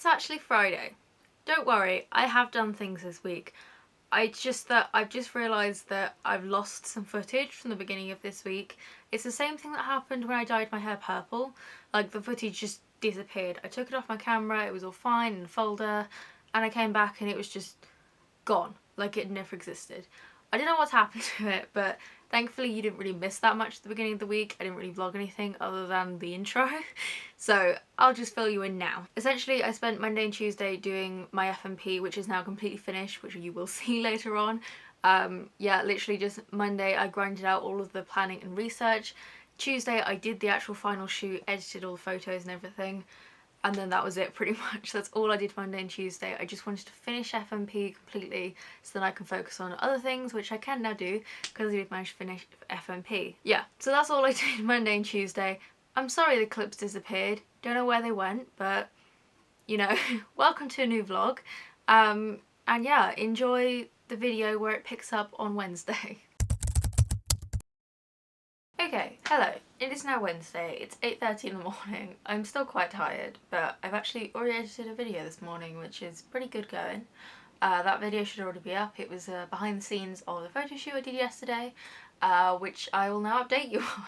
It's actually Friday. Don't worry, I have done things this week. I've just realised that I've lost some footage from the beginning of this week. It's the same thing that happened when I dyed my hair purple. Like, the footage just disappeared. I took it off my camera, it was all fine in a folder, and I came back and it was just gone. Like, it never existed. I don't know what's happened to it, but thankfully you didn't really miss that much at the beginning of the week. I didn't really vlog anything other than the intro. So I'll just fill you in now. Essentially, I spent Monday and Tuesday doing my FMP, which is now completely finished, which you will see later on. Yeah, literally just Monday I grinded out all of the planning and research. Tuesday I did the actual final shoot, edited all the photos and everything. And then that was it pretty much. That's all I did Monday and Tuesday. I just wanted to finish FMP completely so then I can focus on other things, which I can now do because I did manage to finish FMP. Yeah, so that's all I did Monday and Tuesday. I'm sorry the clips disappeared. Don't know where they went, but you know, welcome to a new vlog. And yeah, enjoy the video where it picks up on Wednesday. Okay, hello. It is now Wednesday. It's 8:30 in the morning. I'm still quite tired, but I've actually already edited a video this morning, which is pretty good going. That video should already be up. It was behind the scenes of the photo shoot I did yesterday, which I will now update you on.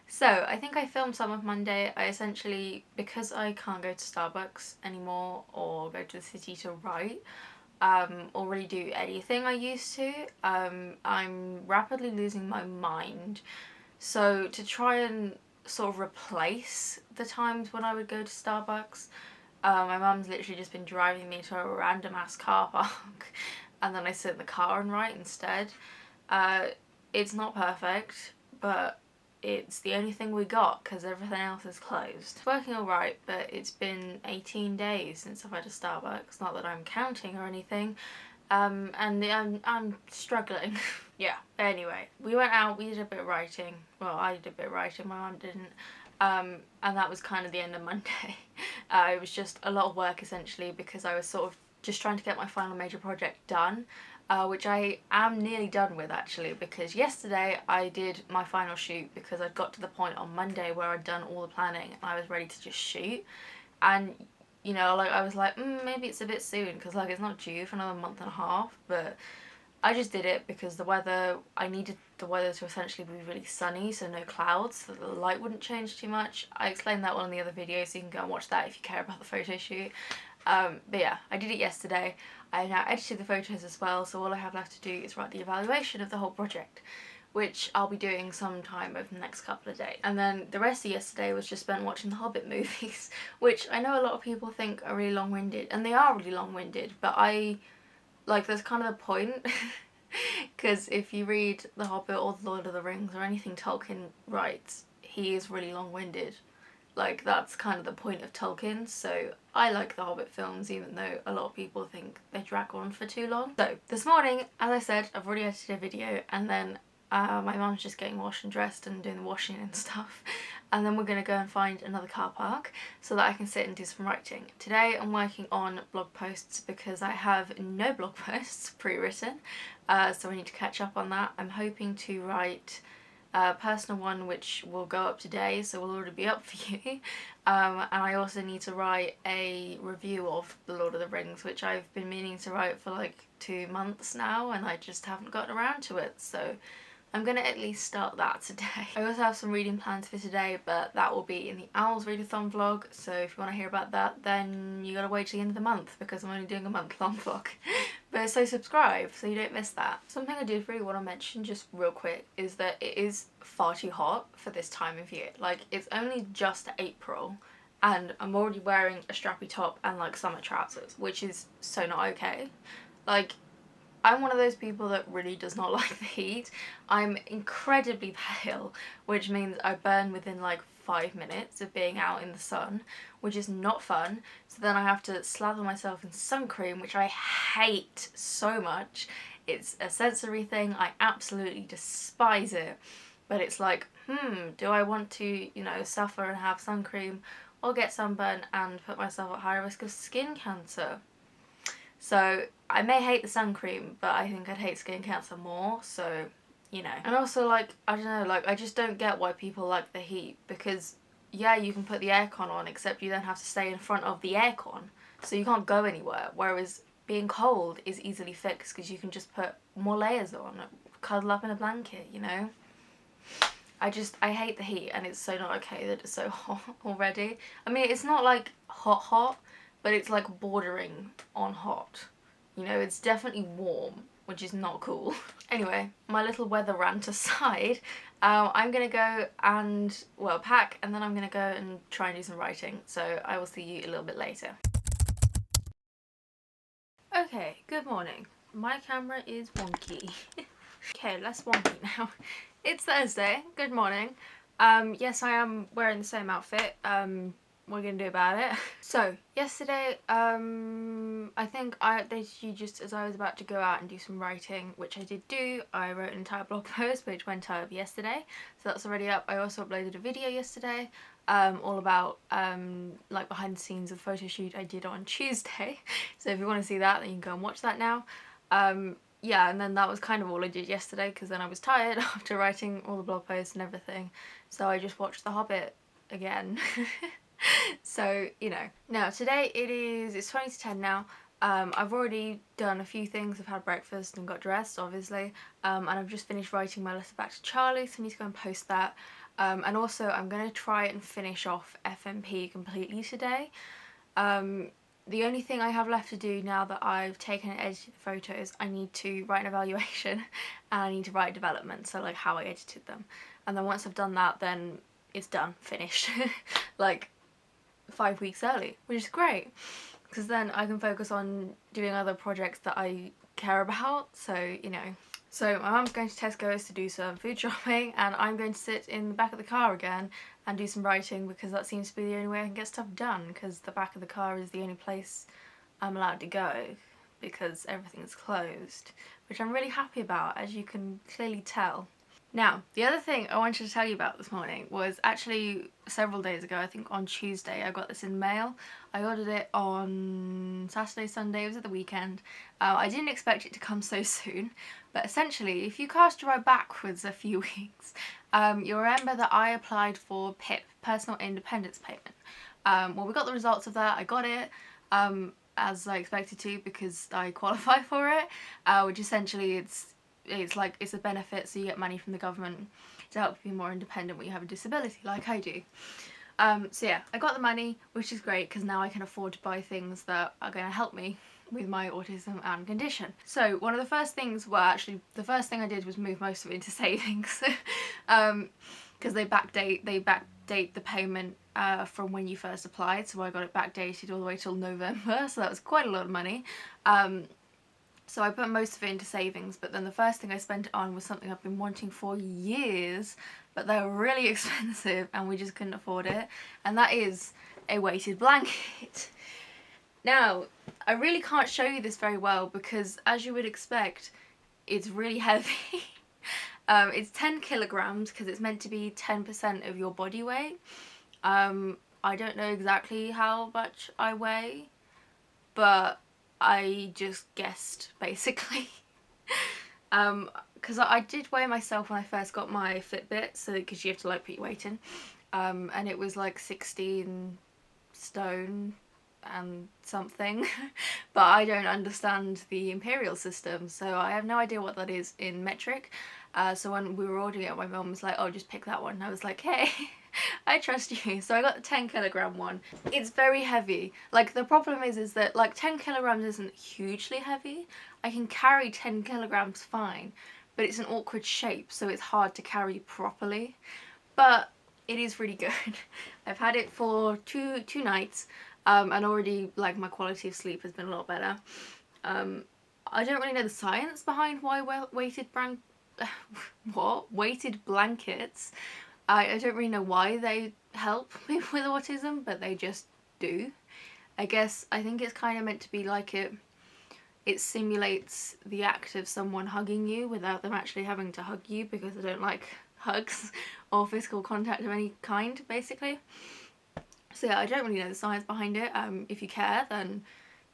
So, I think I filmed some of Monday. I essentially, because I can't go to Starbucks anymore or go to the city to write, or really do anything I used to, I'm rapidly losing my mind. So to try and sort of replace the times when I would go to Starbucks, my mum's literally just been driving me to a random ass car park and then I sit in the car and write instead. It's not perfect, but it's the only thing we got because everything else is closed. It's working alright, but it's been 18 days since I've had a Starbucks. Not that I'm counting or anything. And I'm struggling. Yeah, anyway, we went out, we did a bit of writing. Well, I did a bit of writing, my mum didn't. And that was kind of the end of Monday. It was just a lot of work essentially because I was sort of just trying to get my final major project done. Which I am nearly done with actually, because yesterday I did my final shoot because I'd got to the point on Monday where I'd done all the planning and I was ready to just shoot. And you know, like I was like, maybe it's a bit soon because like it's not due for another month and a half, but I just did it because the weather, I needed the weather to essentially be really sunny, so no clouds, so the light wouldn't change too much. I explained that one in the other video, so you can go and watch that if you care about the photo shoot. But yeah, I did it yesterday. I now edited the photos as well, so all I have left to do is write the evaluation of the whole project, which I'll be doing sometime over the next couple of days. And then the rest of yesterday was just spent watching the Hobbit movies, which I know a lot of people think are really long-winded, and they are really long-winded, but there's kind of a point, because if you read The Hobbit or The Lord of the Rings or anything Tolkien writes, he is really long-winded. Like, that's kind of the point of Tolkien, so I like the Hobbit films even though a lot of people think they drag on for too long. So, this morning, as I said, I've already edited a video and then my mum's just getting washed and dressed and doing the washing and stuff. And then we're going to go and find another car park so that I can sit and do some writing. Today I'm working on blog posts because I have no blog posts pre-written, so I need to catch up on that. I'm hoping to write a personal one which will go up today, so will already be up for you. And I also need to write a review of The Lord of the Rings, which I've been meaning to write for like 2 months now and I just haven't gotten around to it, so I'm going to at least start that today. I also have some reading plans for today, but that will be in the Owls Readathon vlog, so if you want to hear about that, then you gotta wait till the end of the month, because I'm only doing a month-long vlog. But so subscribe, so you don't miss that. Something I did really want to mention just real quick is that it is far too hot for this time of year. Like, it's only just April, and I'm already wearing a strappy top and like summer trousers, which is so not okay. Like, I'm one of those people that really does not like the heat. I'm incredibly pale, which means I burn within like 5 minutes of being out in the sun, which is not fun. So then I have to slather myself in sun cream, which I hate so much. It's a sensory thing, I absolutely despise it. But it's like, do I want to, you know, suffer and have sun cream or get sunburn and put myself at higher risk of skin cancer? So I may hate the sun cream, but I think I'd hate skin cancer more, so, you know. And also, like, I don't know, like, I just don't get why people like the heat, because yeah, you can put the aircon on, except you then have to stay in front of the aircon, so you can't go anywhere. Whereas being cold is easily fixed because you can just put more layers on, cuddle up in a blanket, you know? I hate the heat, and it's so not okay that it's so hot already. I mean, it's not like hot hot, but it's like bordering on hot. You know, it's definitely warm, which is not cool. Anyway, my little weather rant aside, I'm gonna go and, well, pack, and then I'm gonna go and try and do some writing. So I will see you a little bit later. Okay, good morning. My camera is wonky. Okay, less wonky now. It's Thursday. Good morning. Yes, I am wearing the same outfit. What are you gonna do about it? So, yesterday, I think I updated you just as I was about to go out and do some writing, which I did do. I wrote an entire blog post, which went up yesterday, so that's already up. I also uploaded a video yesterday, all about, like, behind the scenes of the photo shoot I did on Tuesday. So if you want to see that, then you can go and watch that now. Yeah, and then that was kind of all I did yesterday, because then I was tired after writing all the blog posts and everything, so I just watched The Hobbit again. So, you know. Now, today it's 20 to 10 now. I've already done a few things. I've had breakfast and got dressed, obviously, and I've just finished writing my letter back to Charlie, so I need to go and post that. And also, I'm going to try and finish off FMP completely today. The only thing I have left to do now that I've taken and edited the photos, I need to write an evaluation and I need to write development, so like how I edited them. And then once I've done that, then it's done, finished. Like 5 weeks early, which is great, because then I can focus on doing other projects that I care about, so, you know. So my mum's going to Tesco's to do some food shopping, and I'm going to sit in the back of the car again and do some writing, because that seems to be the only way I can get stuff done, because the back of the car is the only place I'm allowed to go, because everything's closed, which I'm really happy about, as you can clearly tell. Now, the other thing I wanted to tell you about this morning was actually several days ago. I think on Tuesday I got this in the mail. I ordered it on Saturday, Sunday, it was at the weekend. I didn't expect it to come so soon, but essentially if you cast your eye backwards a few weeks, you'll remember that I applied for PIP, Personal Independence Payment. Well, we got the results of that. I got it as I expected to, because I qualify for it, which essentially it's a benefit, so you get money from the government to help you be more independent when you have a disability, like I do. So yeah, I got the money, which is great, because now I can afford to buy things that are going to help me with my autism and condition. So one of the first things, well, actually the first thing I did was move most of it into savings, because they backdate the payment from when you first applied, so I got it backdated all the way till November, so that was quite a lot of money. So I put most of it into savings, but then the first thing I spent it on was something I've been wanting for years, but they were really expensive and we just couldn't afford it, and that is a weighted blanket. Now, I really can't show you this very well because, as you would expect, it's really heavy. It's 10 kilograms because it's meant to be 10% of your body weight. I don't know exactly how much I weigh, but I just guessed, basically. Because I did weigh myself when I first got my Fitbit, so because you have to like put your weight in, and it was like 16 stone and something, but I don't understand the imperial system, so I have no idea what that is in metric. So when we were ordering it, my mum was like, oh, just pick that one, and I was like, hey, I trust you. So I got the 10 kilogram one. It's very heavy. Like, the problem is that like 10 kilograms isn't hugely heavy. I can carry 10 kilograms fine, but it's an awkward shape, so it's hard to carry properly. But it is really good. I've had it for two nights, and already like my quality of sleep has been a lot better. I don't really know the science behind why weighted blankets. I don't really know why they help people with autism, but they just do. I think it's kind of meant to be like it simulates the act of someone hugging you without them actually having to hug you, because I don't like hugs or physical contact of any kind, basically. So yeah, I don't really know the science behind it. If you care, then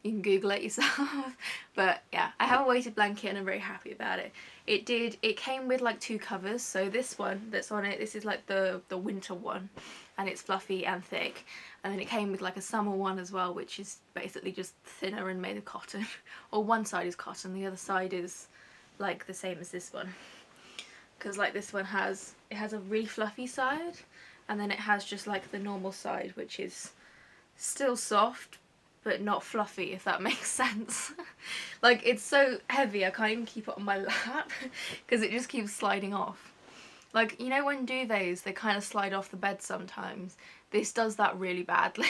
you can Google it yourself. But yeah, I have a weighted blanket and I'm very happy about it. It came with like 2 covers, so this one that's on it, this is like the winter one, and it's fluffy and thick. And then it came with like a summer one as well, which is basically just thinner and made of cotton. Or one side is cotton, the other side is like the same as this one. Because like this one has a really fluffy side, and then it has just like the normal side, which is still soft but not fluffy, if that makes sense. Like, it's so heavy I can't even keep it on my lap because it just keeps sliding off. Like, you know when duvets, they kind of slide off the bed sometimes? This does that really badly.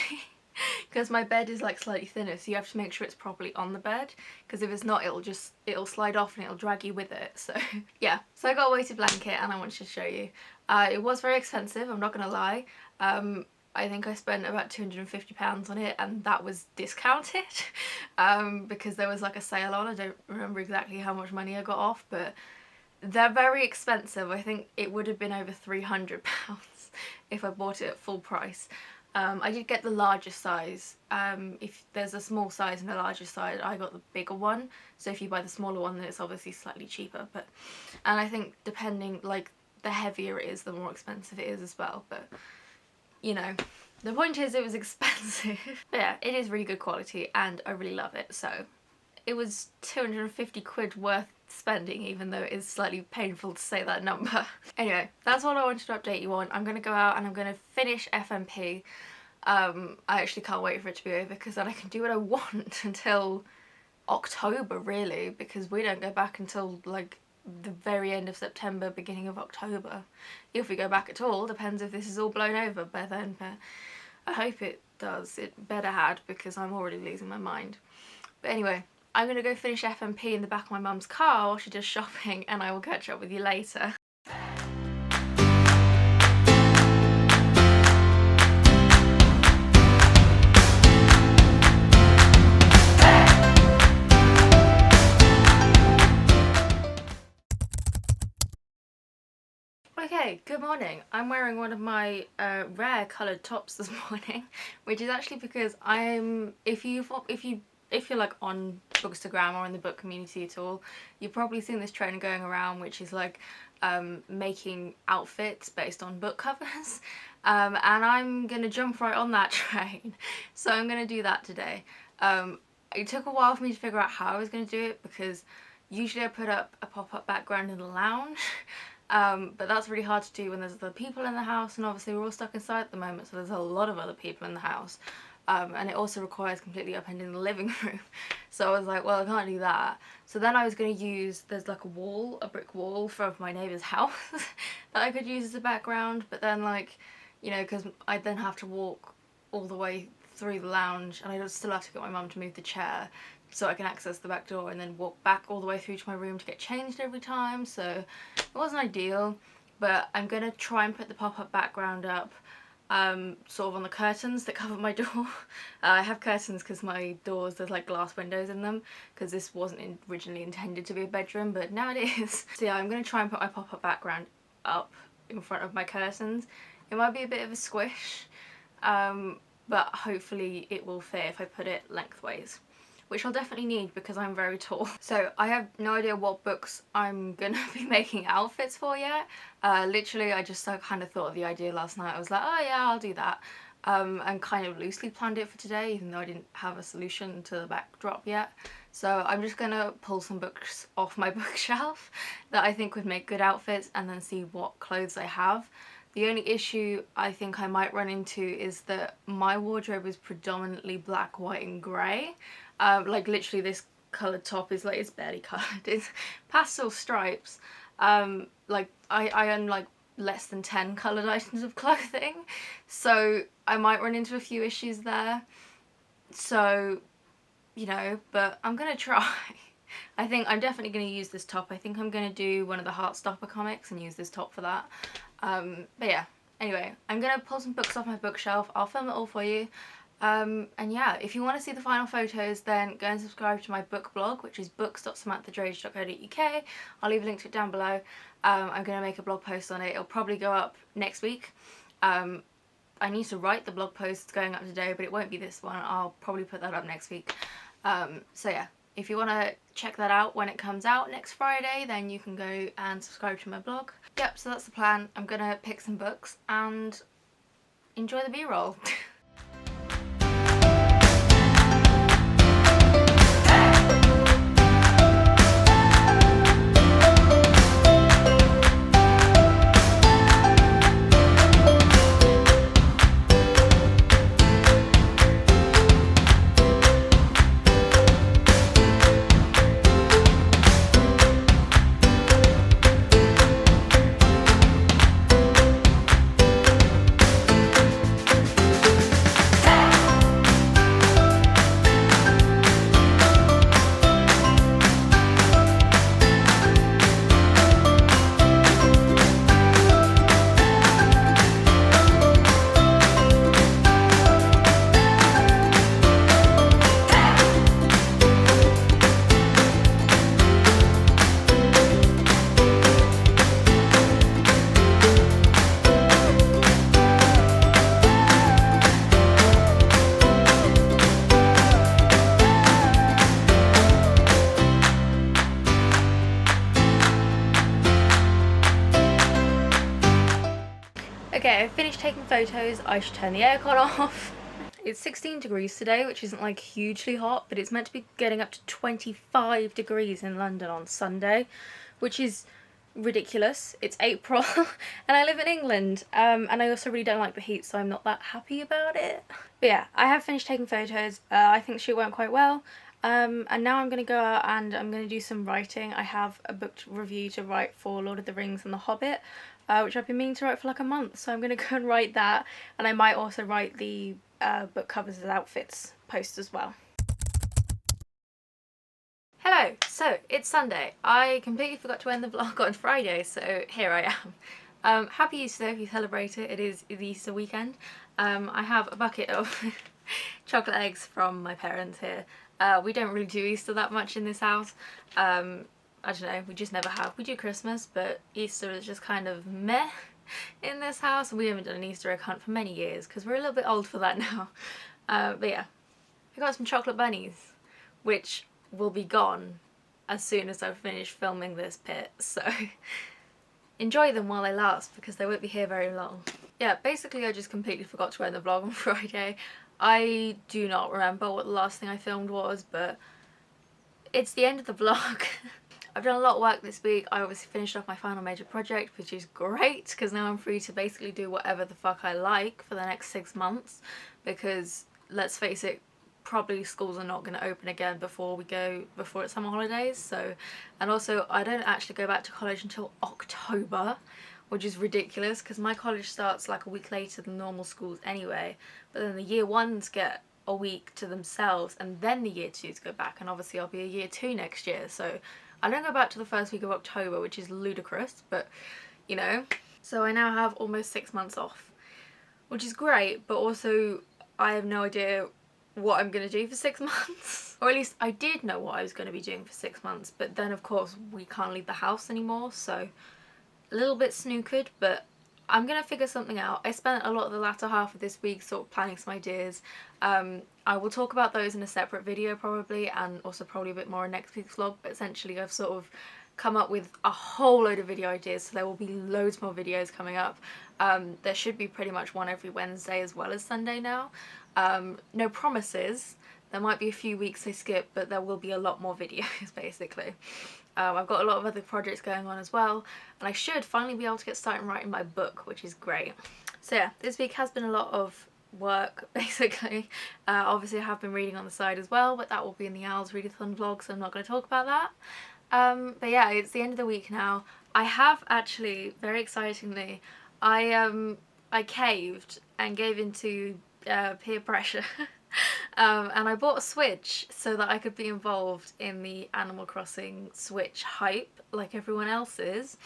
Because my bed is like slightly thinner, so you have to make sure it's properly on the bed, because if it's not, it'll slide off and it'll drag you with it. So yeah, so I got a weighted blanket and I wanted to show you. It was very expensive, I'm not gonna lie. I think I spent about £250 on it, and that was discounted because there was like a sale on. I don't remember exactly how much money I got off, but they're very expensive. I think it would have been over £300 if I bought it at full price. I did get the largest size. If there's a small size and a larger size, I got the bigger one. So if you buy the smaller one, then it's obviously slightly cheaper. And I think depending, like, the heavier it is, the more expensive it is as well. But you know, the point is it was expensive. But yeah, it is really good quality and I really love it. So it was 250 quid worth spending, even though it is slightly painful to say that number. Anyway, that's all I wanted to update you on. I'm going to go out and I'm going to finish FMP. I actually can't wait for it to be over, because then I can do what I want until October, really, because we don't go back until like the very end of September, beginning of October. If we go back at all, depends if this is all blown over by then, but I hope it does. It better had, because I'm already losing my mind. But anyway, I'm gonna go finish FMP in the back of my mum's car while she does shopping, and I will catch up with you later. Okay, good morning. I'm wearing one of my rare coloured tops this morning, which is actually because if you're like on Bookstagram or in the book community at all, you've probably seen this trend going around, which is like making outfits based on book covers. And I'm gonna jump right on that train, so I'm gonna do that today. It took a while for me to figure out how I was gonna do it, because usually I put up a pop-up background in the lounge. But that's really hard to do when there's other people in the house, and obviously we're all stuck inside at the moment, so there's a lot of other people in the house. And it also requires completely upending the living room. So I was like, well, I can't do that. So then I was going to use, there's like a brick wall from my neighbour's house that I could use as a background, but then, like, you know, because I'd then have to walk all the way through the lounge, and I'd still have to get my mum to move the chair so I can access the back door, and then walk back all the way through to my room to get changed every time. So it wasn't ideal, but I'm gonna try and put the pop-up background up sort of on the curtains that cover my door. I have curtains because my doors, there's like glass windows in them, because this wasn't originally intended to be a bedroom, but now it is. So yeah, I'm gonna try and put my pop-up background up in front of my curtains. It might be a bit of a squish, but hopefully it will fit if I put it lengthways, which I'll definitely need because I'm very tall. So I have no idea what books I'm gonna be making outfits for yet. Literally, I just kind of thought of the idea last night. I was like, oh yeah, I'll do that. And kind of loosely planned it for today, even though I didn't have a solution to the backdrop yet. So I'm just gonna pull some books off my bookshelf that I think would make good outfits, and then see what clothes I have. The only issue I think I might run into is that my wardrobe is predominantly black, white and grey. Like literally this coloured top is like, it's barely coloured, it's pastel stripes. Like I own like less than 10 coloured items of clothing, so I might run into a few issues there. So, you know, but I'm gonna try. I think I'm definitely going to use this top. I think I'm going to do one of the Heartstopper comics and use this top for that. But yeah, anyway, I'm going to pull some books off my bookshelf. I'll film it all for you. And yeah, if you want to see the final photos, then go and subscribe to my book blog, which is books.samanthadrage.co.uk. I'll leave a link to it down below. I'm going to make a blog post on it. It'll probably go up next week. I need to write the blog post. It's going up today, but it won't be this one. I'll probably put that up next week. So yeah, if you want to check that out when it comes out next Friday, then you can go and subscribe to my blog. Yep, so that's the plan. I'm going to pick some books and enjoy the B-roll. Okay, I've finished taking photos. I should turn the aircon off. It's 16 degrees today, which isn't like hugely hot, but it's meant to be getting up to 25 degrees in London on Sunday, which is ridiculous. It's April and I live in England, and I also really don't like the heat, so I'm not that happy about it. But yeah, I have finished taking photos. I think the shoot went quite well. And now I'm going to go out and I'm going to do some writing. I have a booked review to write for Lord of the Rings and The Hobbit, which I've been meaning to write for like a month, so I'm going to go and write that, and I might also write the book covers and outfits post as well. Hello, so it's Sunday. I completely forgot to end the vlog on Friday, so here I am. Happy Easter if you celebrate it. It is the Easter weekend. I have a bucket of chocolate eggs from my parents here. We don't really do Easter that much in this house. I don't know, we just never have. We do Christmas, but Easter is just kind of meh in this house. We haven't done an Easter egg hunt for many years because we're a little bit old for that now. But yeah, I got some chocolate bunnies, which will be gone as soon as I've finished filming this bit, so enjoy them while they last because they won't be here very long. Yeah, basically I just completely forgot to end the vlog on Friday. I do not remember what the last thing I filmed was, but it's the end of the vlog. I've done a lot of work this week. I obviously finished off my final major project, which is great because now I'm free to basically do whatever the fuck I like for the next 6 months, because let's face it, probably schools are not going to open again before it's summer holidays. So, and also I don't actually go back to college until October, which is ridiculous because my college starts like a week later than normal schools anyway, but then the year ones get a week to themselves and then the year twos go back, and obviously I'll be a year two next year, so I don't go back to the first week of October, which is ludicrous, but you know. So I now have almost 6 months off, which is great, but also I have no idea what I'm going to do for 6 months. Or at least I did know what I was going to be doing for 6 months, but then of course we can't leave the house anymore, so a little bit snookered, but I'm going to figure something out. I spent a lot of the latter half of this week sort of planning some ideas. I will talk about those in a separate video probably, and also probably a bit more in next week's vlog, but essentially I've sort of come up with a whole load of video ideas, so there will be loads more videos coming up. There should be pretty much one every Wednesday as well as Sunday now. No promises. There might be a few weeks I skip, but there will be a lot more videos basically. I've got a lot of other projects going on as well, and I should finally be able to get started writing my book, which is great. So yeah, this week has been a lot of work basically. Obviously I have been reading on the side as well, but that will be in the Owls Readathon vlog, so I'm not going to talk about that. But yeah, it's the end of the week now. I have actually, very excitingly, I caved and gave into peer pressure. And I bought a Switch so that I could be involved in the Animal Crossing Switch hype like everyone else is.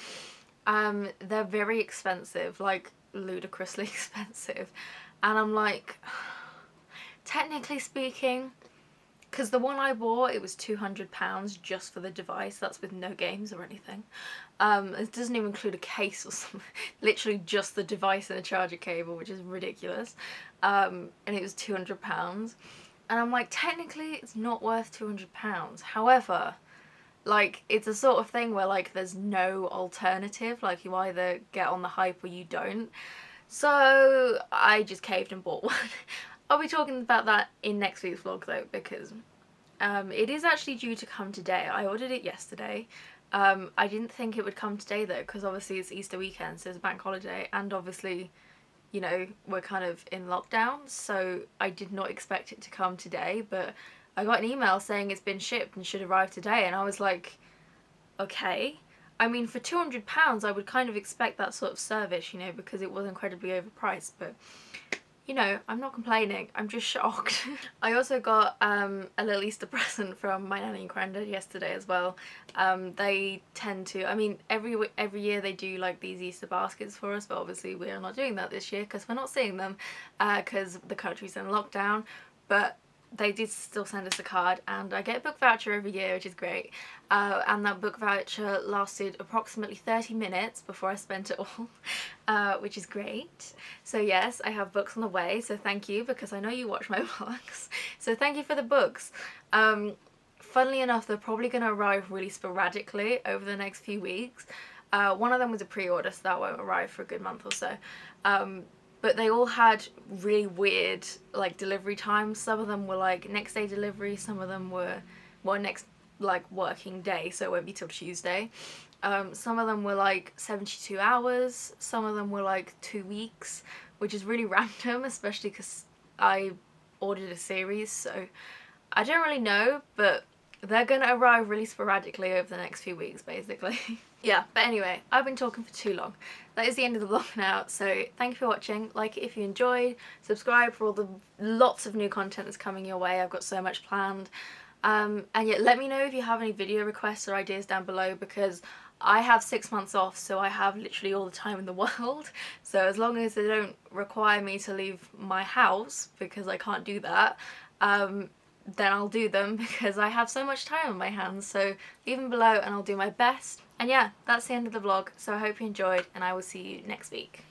They're very expensive, like ludicrously expensive, and I'm like, technically speaking, because the one I bought, it was £200 just for the device. That's with no games or anything. It doesn't even include a case or something. Literally just the device and a charger cable, which is ridiculous. And it was £200. And I'm like, technically it's not worth £200. However, like, it's a sort of thing where like there's no alternative. Like, you either get on the hype or you don't. So I just caved and bought one. I'll be talking about that in next week's vlog though, because it is actually due to come today. I ordered it yesterday. I didn't think it would come today though, because obviously it's Easter weekend, so it's a bank holiday, and obviously, you know, we're kind of in lockdown, so I did not expect it to come today, but I got an email saying it's been shipped and should arrive today, and I was like, okay. I mean, for £200 I would kind of expect that sort of service, you know, because it was incredibly overpriced, but you know, I'm not complaining, I'm just shocked. I also got a little Easter present from my nanny and granddad yesterday as well. They tend to, I mean, every year they do like these Easter baskets for us, but obviously we're not doing that this year because we're not seeing them because the country's in lockdown, but they did still send us a card, and I get a book voucher every year, which is great. And that book voucher lasted approximately 30 minutes before I spent it all, which is great. So yes, I have books on the way, so thank you, because I know you watch my vlogs. So thank you for the books. Funnily enough, they're probably going to arrive really sporadically over the next few weeks. One of them was a pre-order, so that won't arrive for a good month or so. But they all had really weird like delivery times. Some of them were like next day delivery, some of them were, well, next like working day, so it won't be till Tuesday. Some of them were like 72 hours, some of them were like 2 weeks, which is really random, especially because I ordered a series, so I don't really know, but they're gonna arrive really sporadically over the next few weeks, basically. Yeah, but anyway, I've been talking for too long. That is the end of the vlog now, so thank you for watching. Like it if you enjoyed, subscribe for all the lots of new content that's coming your way. I've got so much planned. And yeah, let me know if you have any video requests or ideas down below, because I have 6 months off, so I have literally all the time in the world. So as long as they don't require me to leave my house, because I can't do that, then I'll do them, because I have so much time on my hands. So leave them below and I'll do my best. And yeah, that's the end of the vlog, so I hope you enjoyed, and I will see you next week.